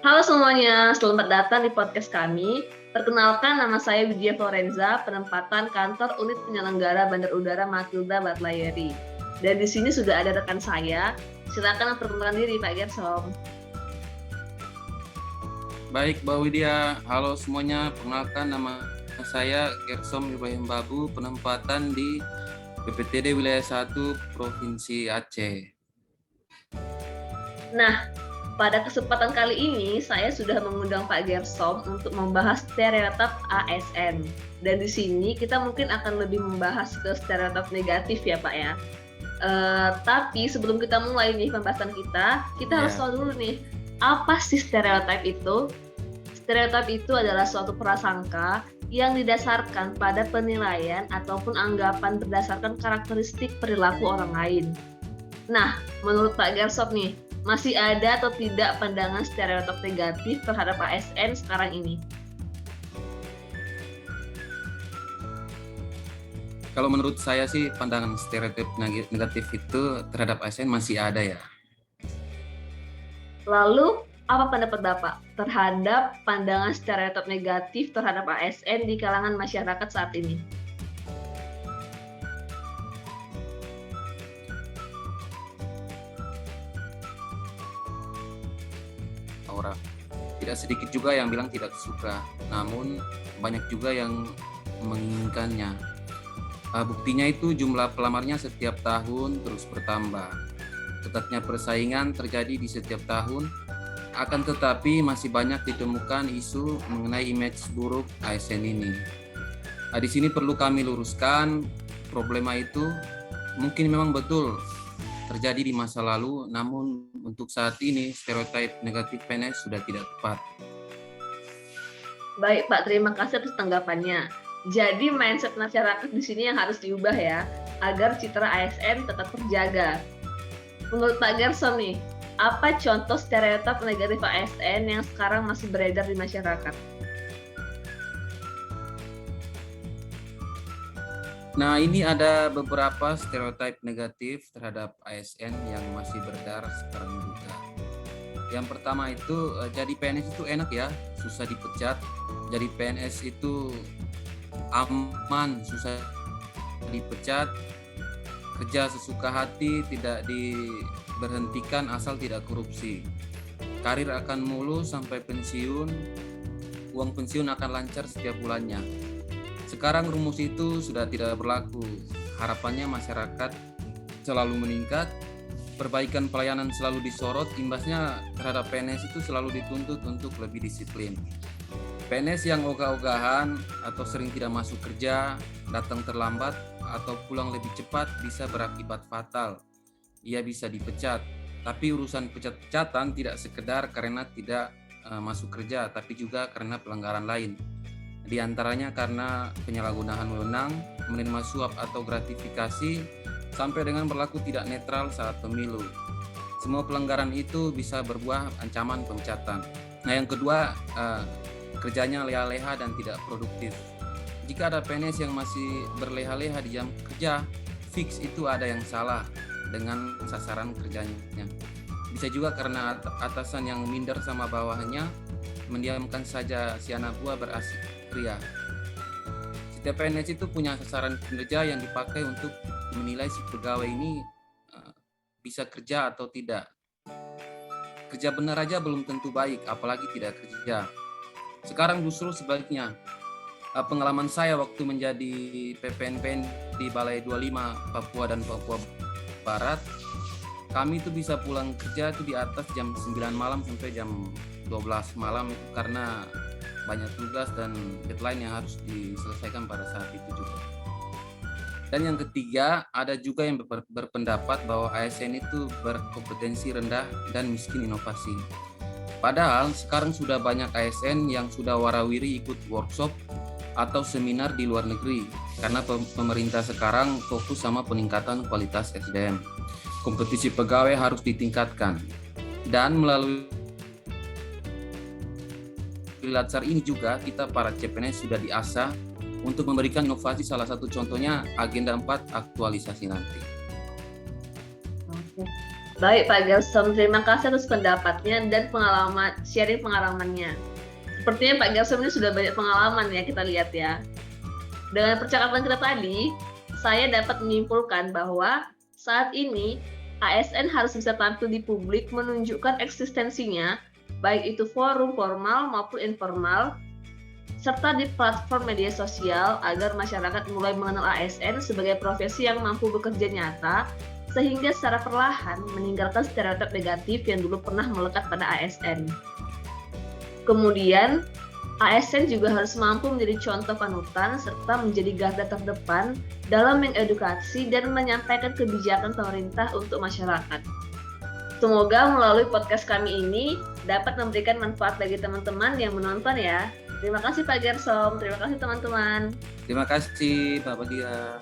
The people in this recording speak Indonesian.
Halo semuanya, selamat datang di podcast kami. Perkenalkan, nama saya Widya Florenza, penempatan kantor unit penyelenggara Bandar Udara Matilda Batlayeri. Dan di sini sudah ada rekan saya. Silakan perkenalkan diri, Pak Gersom. Baik, Mbak Widya. Halo semuanya. Perkenalkan, nama saya Gersom Ibrahim Babu, penempatan di BPTD Wilayah 1 Provinsi Aceh. Nah, pada kesempatan kali ini saya sudah mengundang Pak Gersom untuk membahas stereotip ASN. Dan di sini kita mungkin akan lebih membahas ke stereotip negatif ya Pak ya. Tapi sebelum kita mulai nih pembahasan kita harus tahu dulu nih, apa sih stereotip itu? Stereotip itu adalah suatu prasangka yang didasarkan pada penilaian ataupun anggapan berdasarkan karakteristik perilaku orang lain. Nah, menurut Pak Gersom nih, masih ada atau tidak pandangan stereotip negatif terhadap ASN sekarang ini? Kalau menurut saya sih pandangan stereotip negatif itu terhadap ASN masih ada ya. Lalu, apa pendapat Bapak terhadap pandangan stereotip negatif terhadap ASN di kalangan masyarakat saat ini? Orang tidak sedikit juga yang bilang tidak suka, namun banyak juga yang menginginkannya. Buktinya itu jumlah pelamarnya setiap tahun terus bertambah. Ketatnya persaingan terjadi di setiap tahun, akan tetapi masih banyak ditemukan isu mengenai image buruk ASN ini. Di sini perlu kami luruskan, problema itu mungkin memang betul terjadi di masa lalu, namun untuk saat ini stereotip negatif PNS sudah tidak tepat. Baik Pak, terima kasih atas tanggapannya. Jadi mindset masyarakat di sini yang harus diubah ya, agar citra ASN tetap terjaga. Menurut Pak Gersom nih, apa contoh stereotip negatif ASN yang sekarang masih beredar di masyarakat? Nah, ini ada beberapa stereotip negatif terhadap ASN yang masih beredar sekarang juga. Yang pertama itu, jadi PNS itu enak ya, susah dipecat. Jadi PNS itu aman, susah dipecat, kerja sesuka hati, tidak diberhentikan asal tidak korupsi. Karir akan mulus sampai pensiun, uang pensiun akan lancar setiap bulannya. Sekarang rumus itu sudah tidak berlaku. Harapannya masyarakat selalu meningkat, perbaikan pelayanan selalu disorot, imbasnya terhadap PNS itu selalu dituntut untuk lebih disiplin. PNS yang ogah-ogahan atau sering tidak masuk kerja, datang terlambat, atau pulang lebih cepat bisa berakibat fatal. Ia bisa dipecat, tapi urusan pecat-pecatan tidak sekedar karena tidak masuk kerja, tapi juga karena pelanggaran lain. Di antaranya karena penyalahgunaan wewenang, menerima suap atau gratifikasi, sampai dengan berlaku tidak netral saat pemilu. Semua pelanggaran itu bisa berbuah ancaman pemecatan. Nah, yang kedua, kerjanya leha-leha dan tidak produktif. Jika ada PNS yang masih berleha-leha di jam kerja, fix itu ada yang salah dengan sasaran kerjanya. Bisa juga karena atasan yang minder sama bawahannya, mendiamkan saja si anak buah berasik pria. Setiap PNS itu punya sasaran kinerja yang dipakai untuk menilai si pegawai ini bisa kerja atau tidak. Kerja benar aja belum tentu baik, apalagi tidak kerja. Sekarang justru sebaliknya. Pengalaman saya waktu menjadi PPNPN di Balai 25 Papua dan Papua Barat, kami itu bisa pulang kerja itu di atas jam 9 malam sampai jam 12 malam itu karena banyak tugas dan deadline yang harus diselesaikan pada saat itu juga. Dan yang ketiga, ada juga yang berpendapat bahwa ASN itu berkompetensi rendah dan miskin inovasi. Padahal sekarang sudah banyak ASN yang sudah warawiri ikut workshop atau seminar di luar negeri karena pemerintah sekarang fokus sama peningkatan kualitas SDM. Kompetisi pegawai harus ditingkatkan dan melalui Latsar ini juga kita para CPNS sudah diasah untuk memberikan inovasi, salah satu contohnya agenda 4 aktualisasi nanti. Oke. Baik Pak Gersom, terima kasih atas pendapatnya dan sharing pengalamannya. Sepertinya Pak Gersom ini sudah banyak pengalaman ya, kita lihat ya. Dengan percakapan kita tadi, saya dapat menyimpulkan bahwa saat ini ASN harus bisa tampil di publik menunjukkan eksistensinya, baik itu forum formal maupun informal, serta di platform media sosial agar masyarakat mulai mengenal ASN sebagai profesi yang mampu bekerja nyata, sehingga secara perlahan meninggalkan stereotip negatif yang dulu pernah melekat pada ASN. Kemudian, ASN juga harus mampu menjadi contoh panutan serta menjadi garda terdepan dalam mengedukasi dan menyampaikan kebijakan pemerintah untuk masyarakat. Semoga melalui podcast kami ini dapat memberikan manfaat bagi teman-teman yang menonton ya. Terima kasih Pak Gersom, terima kasih teman-teman. Terima kasih Pak Badia.